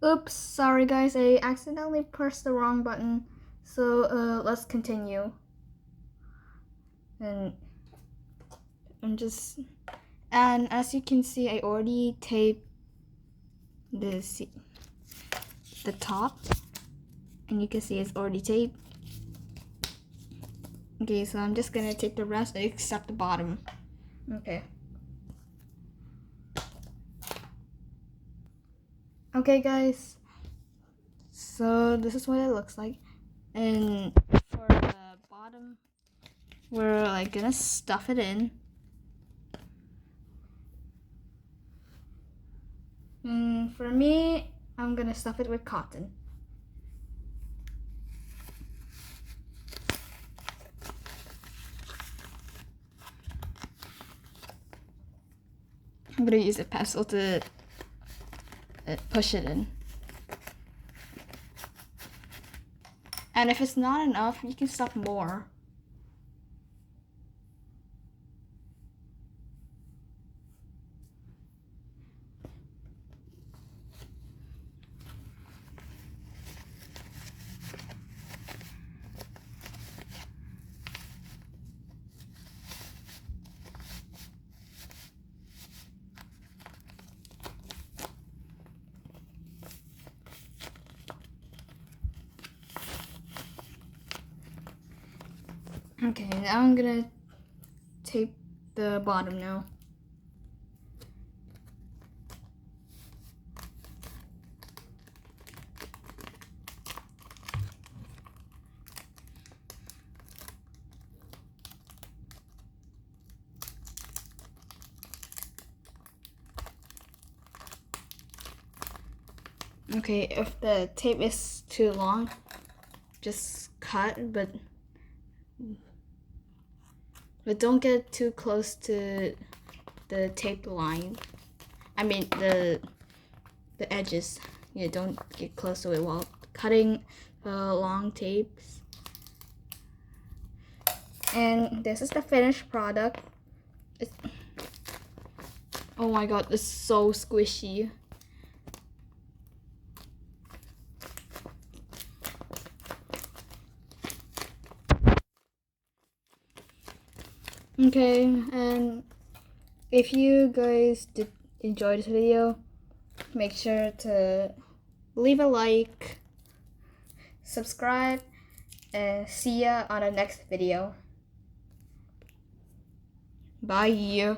Oops, sorry guys, I accidentally pressed the wrong button. So let's continue. And as you can see, I already taped the top, and you can see it's already taped. Okay, so I'm just gonna take the rest except the bottom. Okay. Okay guys, so this is what it looks like. And for the bottom, we're like gonna stuff it in. And for me, I'm gonna stuff it with cotton. I'm gonna use a pencil to push it in. And if it's not enough, you can stuff more. Okay, now I'm gonna tape the bottom now. Okay, if the tape is too long, just cut, but don't get too close to the tape line. I mean the edges. Yeah, don't get close to it while cutting long tapes. And this is the finished product. Oh my god, it's so squishy. Okay, and if you guys did enjoy this video, make sure to leave a like, subscribe, and see ya on the next video. Bye.